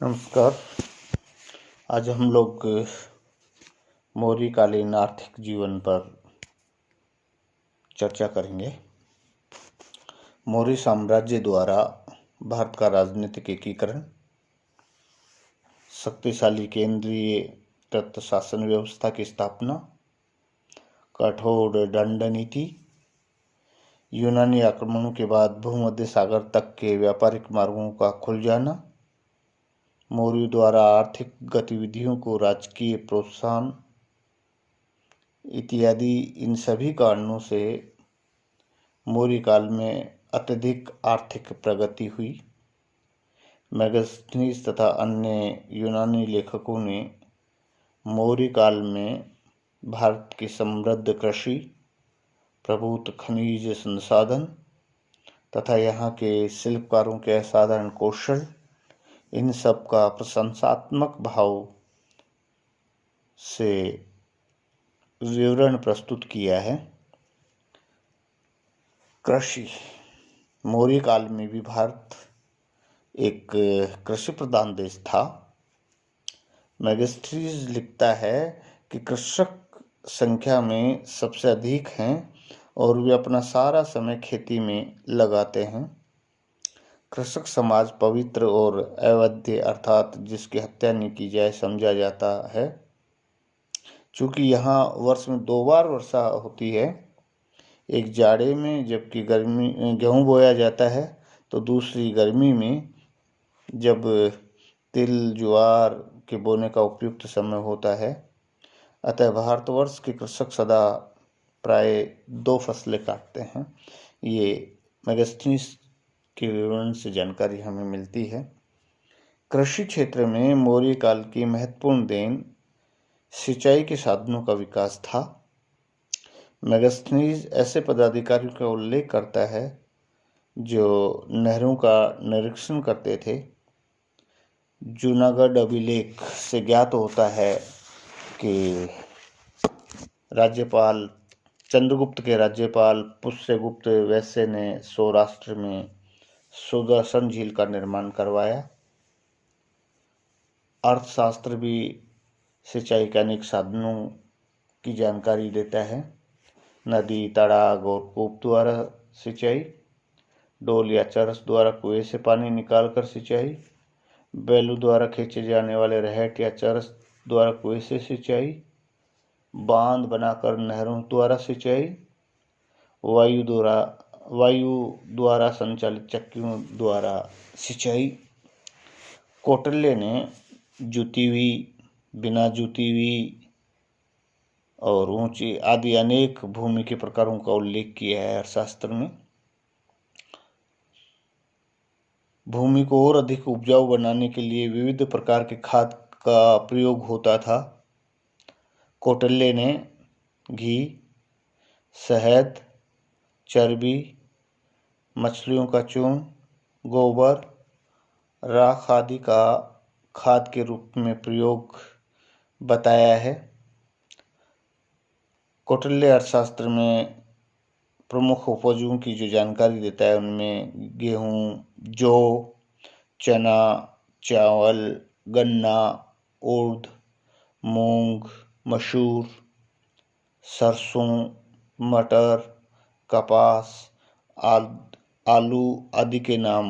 नमस्कार। आज हम लोग मौर्यकालीन आर्थिक जीवन पर चर्चा करेंगे। मौर्य साम्राज्य द्वारा भारत का राजनीतिक एकीकरण, शक्तिशाली केंद्रीय शासन व्यवस्था की स्थापना, कठोर दंड नीति, यूनानी आक्रमणों के बाद भूमध्य सागर तक के व्यापारिक मार्गों का खुल जाना, मौर्य द्वारा आर्थिक गतिविधियों को राजकीय प्रोत्साहन इत्यादि, इन सभी कारणों से मौर्य काल में अत्यधिक आर्थिक प्रगति हुई। मेगास्थनीज तथा अन्य यूनानी लेखकों ने मौर्य काल में भारत की समृद्ध कृषि, प्रभुत खनिज संसाधन तथा यहाँ के शिल्पकारों के असाधारण कौशल, इन सब का प्रशंसात्मक भाव से विवरण प्रस्तुत किया है। कृषि, मौर्य काल में भी भारत एक कृषि प्रधान देश था। मेगास्थनीज लिखता है कि कृषक संख्या में सबसे अधिक हैं और वे अपना सारा समय खेती में लगाते हैं। कृषक समाज पवित्र और अवैध अर्थात जिसकी हत्या नहीं की जाए समझा जाता है। चूँकि यहाँ वर्ष में 2 बार वर्षा होती है, एक जाड़े में जबकि गेहूँ बोया जाता है, तो दूसरी गर्मी में जब तिल ज्वार के बोने का उपयुक्त समय होता है। अतः भारतवर्ष के कृषक सदा प्राय 2 फसलें काटते हैं। ये मेगास्थनीज के विवरण से जानकारी हमें मिलती है। कृषि क्षेत्र में मौर्य काल की महत्वपूर्ण देन सिंचाई के साधनों का विकास था। मेगास्थनीज ऐसे पदाधिकारियों का उल्लेख करता है जो नहरों का निरीक्षण करते थे। जूनागढ़ अभिलेख से ज्ञात होता है कि राज्यपाल चंद्रगुप्त के राज्यपाल पुष्यगुप्त वैश्य ने सौराष्ट्र में सुदर्शन झील का निर्माण करवाया। अर्थशास्त्र भी सिंचाई के अनेक साधनों की जानकारी देता है। नदी, तड़ाग और कूप द्वारा सिंचाई, डोल या चरस द्वारा कुएं से पानी निकालकर सिंचाई, बैलों द्वारा खींचे जाने वाले रहट या चरस द्वारा कुएं से सिंचाई, बांध बनाकर नहरों द्वारा सिंचाई, वायु द्वारा संचालित चक्कियों द्वारा सिंचाई। कौटिल्य ने जुती हुई, बिना जुती हुई और ऊंची आदि अनेक भूमि के प्रकारों का उल्लेख किया है अर्थशास्त्र में। भूमि को और अधिक उपजाऊ बनाने के लिए विविध प्रकार के खाद का प्रयोग होता था। कौटिल्य ने घी, शहद, चर्बी, मछलियों का चूर्ण, गोबर, राख आदि का खाद के रूप में प्रयोग बताया है। कौटिल्य अर्थशास्त्र में प्रमुख उपजों की जो जानकारी देता है उनमें गेहूँ, जौ, चना, चावल, गन्ना, उर्द, मूंग, मसूर, सरसों, मटर, कपास, आलू आदि के नाम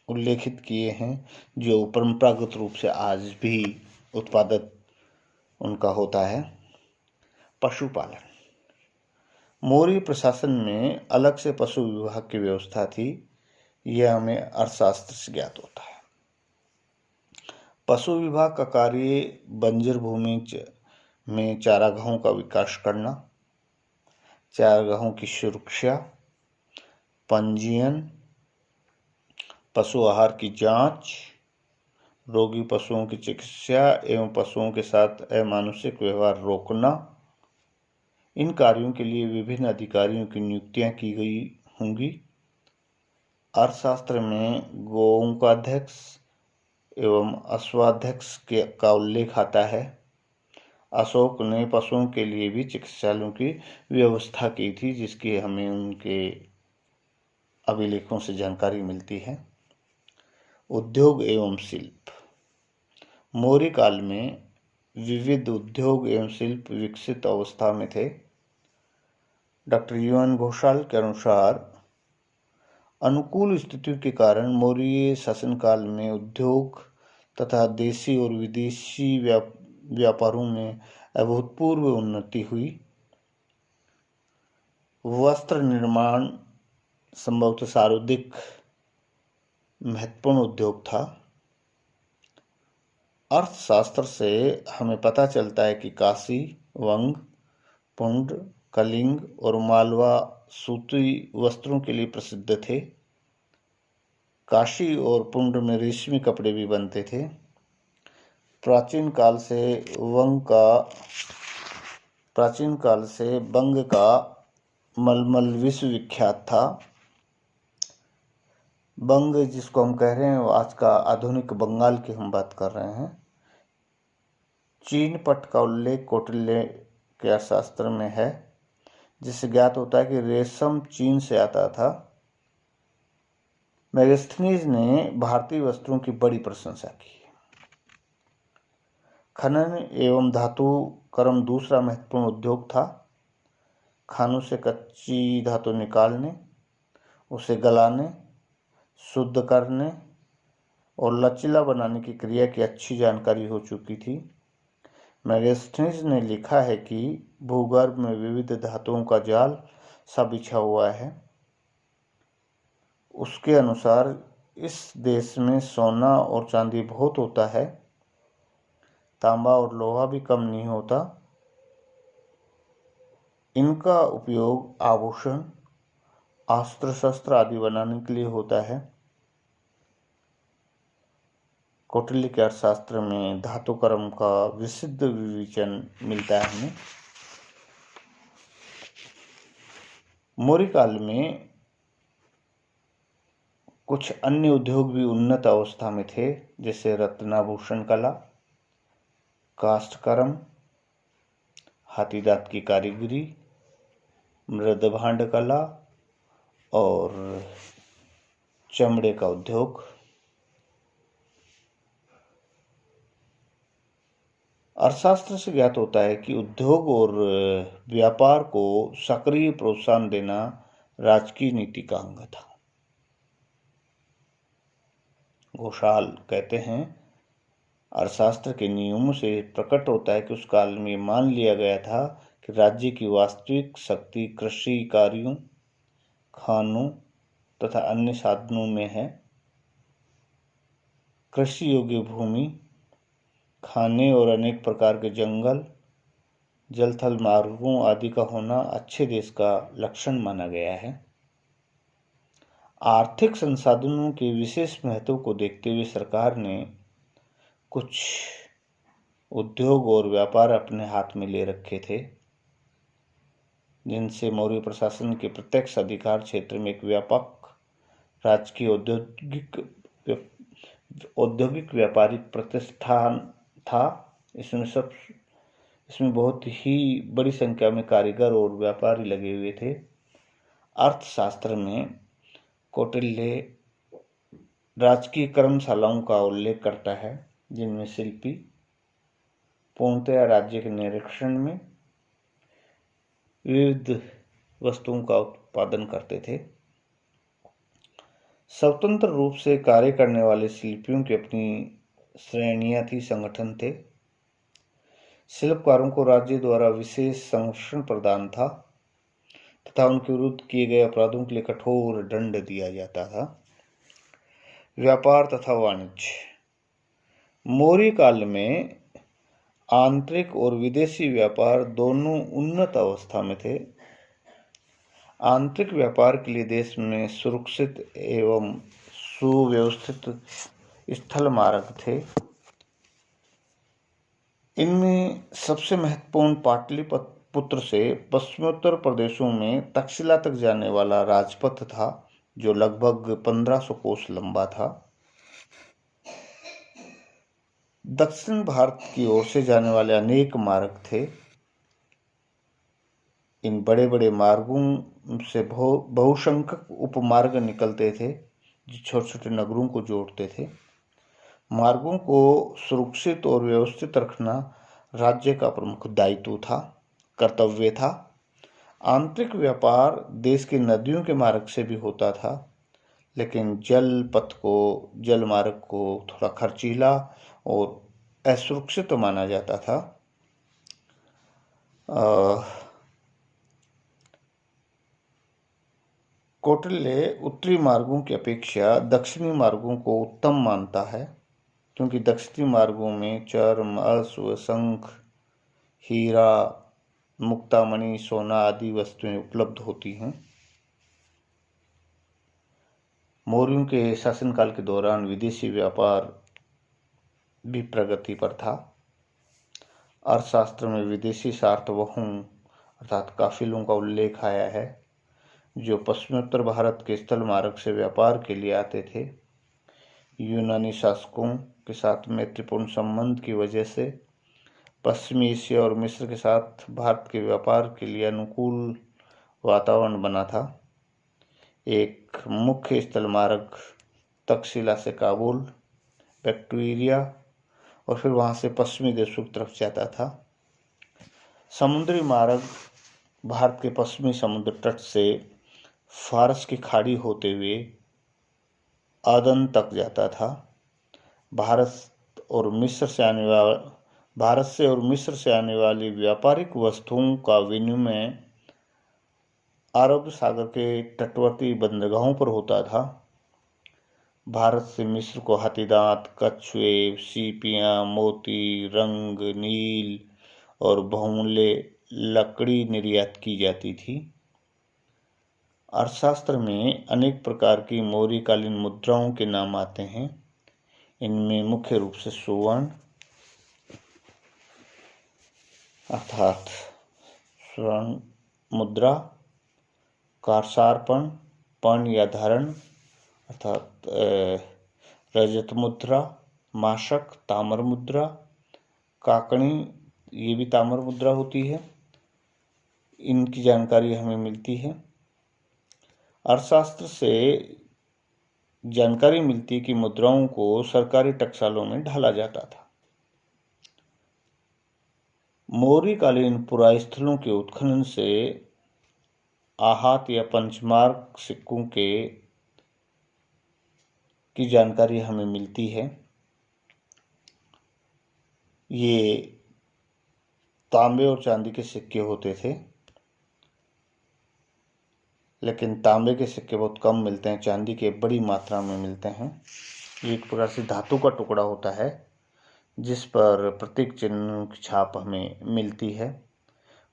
उल्लेखित किए हैं, जो परंपरागत रूप से आज भी उत्पादन उनका होता है। पशुपालन, मौर्य प्रशासन में अलग से पशु विभाग की व्यवस्था थी। यह हमें अर्थशास्त्र से ज्ञात होता है। पशु विभाग का कार्य बंजर भूमि में चारागाहों का विकास करना, चारागाहों की सुरक्षा, पंजीयन, पशु आहार की जांच, रोगी पशुओं की चिकित्सा एवं पशुओं के साथ अमानुषिक व्यवहार रोकना। इन कार्यों के लिए विभिन्न अधिकारियों की नियुक्तियां की गई होंगी। अर्थशास्त्र में गौओं का अध्यक्ष एवं अश्वाध्यक्ष का उल्लेख आता है। अशोक ने पशुओं के लिए भी चिकित्सालयों की व्यवस्था की थी, जिसकी हमें उनके अभिलेखों से जानकारी मिलती है। उद्योग एवं शिल्प। मौर्य काल में विविध उद्योग एवं शिल्प विकसित अवस्था में थे। डॉक्टर UN घोषाल के अनुसार अनुकूल स्थितियों के कारण मौर्य शासनकाल में उद्योग तथा देशी और विदेशी व्यापारों में अभूतपूर्व उन्नति हुई। वस्त्र निर्माण संभवतः सर्वाधिक महत्वपूर्ण उद्योग था। अर्थशास्त्र से हमें पता चलता है कि काशी, वंग, पुंड, कलिंग और मालवा सूती वस्त्रों के लिए प्रसिद्ध थे। काशी और पुंड में रेशमी कपड़े भी बनते थे। प्राचीन काल से बंग का मलमल विश्वविख्यात था। बंग जिसको हम कह रहे हैं वो आज का आधुनिक बंगाल की हम बात कर रहे हैं। चीन पट का उल्लेख कौटिल्य के अर्थशास्त्र में है, जिससे ज्ञात होता है कि रेशम चीन से आता था। मेगास्थनीज ने भारतीय वस्त्रों की बड़ी प्रशंसा की। खनन एवं धातु कर्म दूसरा महत्वपूर्ण उद्योग था। खानों से कच्ची धातु निकालने, उसे गलाने, शुद्ध करने और लचीला बनाने की क्रिया की अच्छी जानकारी हो चुकी थी। मेगास्थनीज ने लिखा है कि भूगर्भ में विविध धातुओं का जाल सा बिछा हुआ है। उसके अनुसार इस देश में सोना और चांदी बहुत होता है, तांबा और लोहा भी कम नहीं होता। इनका उपयोग आभूषण, अस्त्र शस्त्र आदि बनाने के लिए होता है। कौटिल्य के अर्थशास्त्र में धातु कर्म का विशुद्ध विवेचन मिलता है हमें। मौर्य काल में कुछ अन्य उद्योग भी उन्नत अवस्था में थे, जैसे रत्नाभूषण कला, काष्ठकर्म, हाथी दांत की कारीगरी, मृदभांड कला और चमड़े का उद्योग। अर्थशास्त्र से ज्ञात होता है कि उद्योग और व्यापार को सक्रिय प्रोत्साहन देना राजकीय नीति का अंग था। घोषाल कहते हैं, अर्थशास्त्र के नियमों से प्रकट होता है कि उस काल में मान लिया गया था कि राज्य की वास्तविक शक्ति कृषि कार्यों, खानों तथा अन्य साधनों में है। कृषि योग्य भूमि, खाने और अनेक प्रकार के जंगल, जल थल मार्गों आदि का होना अच्छे देश का लक्षण माना गया है। आर्थिक संसाधनों के विशेष महत्व को देखते हुए सरकार ने कुछ उद्योग और व्यापार अपने हाथ में ले रखे थे, जिनसे मौर्य प्रशासन के प्रत्यक्ष अधिकार क्षेत्र में एक व्यापक राजकीय औद्योगिक व्यापारिक प्रतिष्ठान था। इसमें बहुत ही बड़ी संख्या में कारीगर और व्यापारी लगे हुए थे। अर्थशास्त्र में कौटिल्य राजकीय कर्मशालाओं का उल्लेख करता है, जिनमें शिल्पी पूर्णतया राज्य के निरीक्षण में विविध वस्तुओं का उत्पादन करते थे। स्वतंत्र रूप से कार्य करने वाले शिल्पियों की अपनी श्रेणियां थी, संगठन थे। शिल्पकारों को राज्य द्वारा विशेष संरक्षण प्रदान था तथा उनके विरुद्ध किए गए अपराधों के लिए कठोर दंड दिया जाता था। व्यापार तथा वाणिज्य। मौर्य काल में आंतरिक और विदेशी व्यापार दोनों उन्नत अवस्था में थे। आंतरिक व्यापार के लिए देश में सुरक्षित एवं सुव्यवस्थित स्थल मार्ग थे। इनमें सबसे महत्वपूर्ण पाटलिपुत्र से पश्चिमोत्तर प्रदेशों में तक्षशिला तक जाने वाला राजपथ था, जो लगभग 1500 कोस लंबा था। दक्षिण भारत की ओर से जाने वाले अनेक मार्ग थे। इन बड़े बड़े मार्गों से बहुसंख्यक उपमार्ग निकलते थे, जो छोटे छोटे नगरों को जोड़ते थे। मार्गों को सुरक्षित और व्यवस्थित रखना राज्य का प्रमुख दायित्व था, कर्तव्य था। आंतरिक व्यापार देश की नदियों के मार्ग से भी होता था, लेकिन जल मार्ग को थोड़ा खर्चीला और असुरक्षित माना जाता था। कौटिल्य उत्तरी मार्गों की अपेक्षा दक्षिणी मार्गों को उत्तम मानता है, क्योंकि दक्षिणी मार्गों में चर्म, अश्व, शंख, हीरा, मुक्तामणि, सोना आदि वस्तुएं उपलब्ध होती हैं। मौर्यों के शासनकाल के दौरान विदेशी व्यापार भी प्रगति पर था। अर्थशास्त्र में विदेशी सार्वभौम अर्थात काफिलों का उल्लेख आया है, जो पश्चिमोत्तर भारत के स्थल मार्ग से व्यापार के लिए आते थे। यूनानी शासकों के साथ मैत्रीपूर्ण संबंध की वजह से पश्चिमी एशिया और मिस्र के साथ भारत के व्यापार के लिए अनुकूल वातावरण बना था। एक मुख्य स्थल मार्ग तक्षशिला से काबुल, बैक्टीरिया और फिर वहाँ से पश्चिमी देशों की तरफ जाता था। समुद्री मार्ग भारत के पश्चिमी समुद्र तट से फारस की खाड़ी होते हुए आदन तक जाता था। भारत से और मिस्र से आने वाली व्यापारिक वस्तुओं का विनिमय अरब सागर के तटवर्ती बंदरगाहों पर होता था। भारत से मिस्र को हाथीदांत, कछुए, सीपियां, मोती, रंग, नील और बहुमूल्य लकड़ी निर्यात की जाती थी। अर्थशास्त्र में अनेक प्रकार की मौर्यकालीन मुद्राओं के नाम आते हैं। इनमें मुख्य रूप से सुवर्ण अर्थात स्वर्ण मुद्रा, कारसारपण, पण या धरण अर्थात रजत मुद्रा, माशक, ताम्र मुद्रा, काकणी, ये भी ताम्र मुद्रा होती है। इनकी जानकारी हमें मिलती है। अर्थशास्त्र से जानकारी मिलती है कि मुद्राओं को सरकारी टकसालों में ढाला जाता था। मौर्यकालीन पुरास्थलों के उत्खनन से आहत या पंचमार्क सिक्कों की जानकारी हमें मिलती है। ये तांबे और चांदी के सिक्के होते थे, लेकिन तांबे के सिक्के बहुत कम मिलते हैं, चांदी के बड़ी मात्रा में मिलते हैं। ये एक प्रकार से धातु का टुकड़ा होता है जिस पर प्रतीक चिन्ह की छाप हमें मिलती है।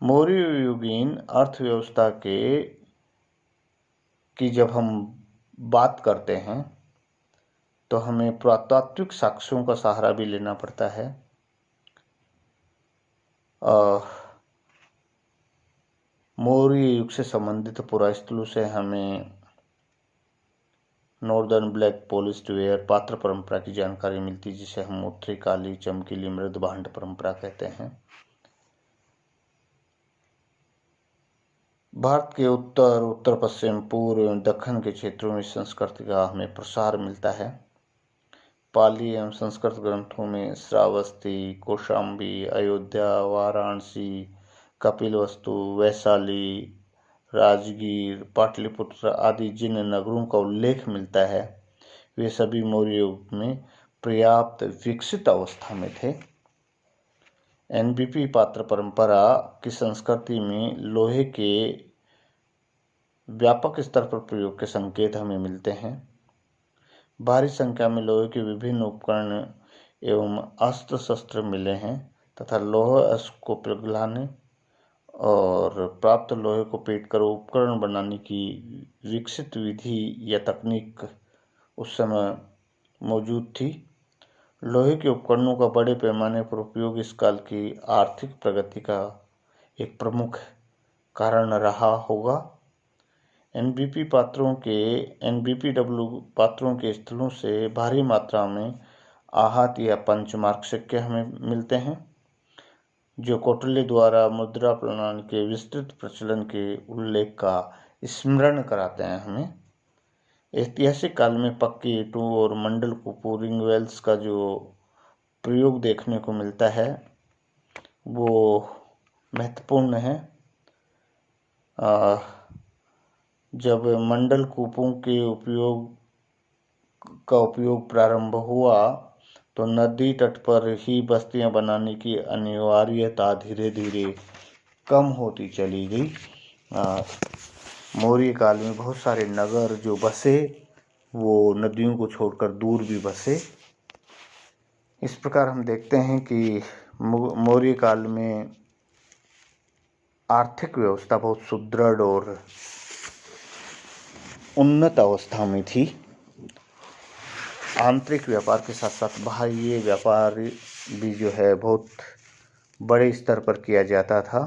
मौर्ययुगीन अर्थव्यवस्था की जब हम बात करते हैं तो हमें पुरातात्विक साक्ष्यों का सहारा भी लेना पड़ता है। मौर्य युग से संबंधित पुरास्थलों से हमें नॉर्दर्न ब्लैक पॉलिश्ड वेयर पात्र परंपरा की जानकारी मिलती है, जिसे हम उत्तरी काली चमकीली मृद भांड परंपरा कहते हैं। भारत के उत्तर, उत्तर पश्चिम, पूर्व एवं दक्षिण के क्षेत्रों में संस्कृति का हमें प्रसार मिलता है। पाली एवं संस्कृत ग्रंथों में श्रावस्ती, कौशाम्बी, अयोध्या, वाराणसी, कपिलवस्तु, वैशाली, राजगीर, पाटलिपुत्र आदि जिन नगरों का उल्लेख मिलता है, वे सभी मौर्य युग में पर्याप्त विकसित अवस्था में थे। एनबीपी पात्र परंपरा की संस्कृति में लोहे के व्यापक स्तर पर प्रयोग के संकेत हमें मिलते हैं। भारी संख्या में लोहे के विभिन्न उपकरण एवं अस्त्र शस्त्र मिले हैं तथा लौह अश्व को पिघलाने और प्राप्त लोहे को पीटकर उपकरण बनाने की विकसित विधि या तकनीक उस समय मौजूद थी। लोहे के उपकरणों का बड़े पैमाने पर उपयोग इस काल की आर्थिक प्रगति का एक प्रमुख कारण रहा होगा। एनबीपीडब्ल्यू पात्रों के स्थलों से भारी मात्रा में आहत या पंचमार्क सिक्के हमें मिलते हैं, जो कौटिल्य द्वारा मुद्रा प्रणाली के विस्तृत प्रचलन के उल्लेख का स्मरण कराते हैं हमें। ऐतिहासिक काल में पक्की ईंटों और मंडल कूपोरिंग वेल्स का जो प्रयोग देखने को मिलता है वो महत्वपूर्ण है। जब मंडल कूपों के उपयोग प्रारंभ हुआ तो नदी तट पर ही बस्तियां बनाने की अनिवार्यता धीरे धीरे कम होती चली गई। मौर्य काल में बहुत सारे नगर जो बसे वो नदियों को छोड़कर दूर भी बसे। इस प्रकार हम देखते हैं कि मौर्य काल में आर्थिक व्यवस्था बहुत सुदृढ़ और उन्नत अवस्था में थी। आंतरिक व्यापार के साथ साथ बाह्य व्यापार भी जो है बहुत बड़े स्तर पर किया जाता था।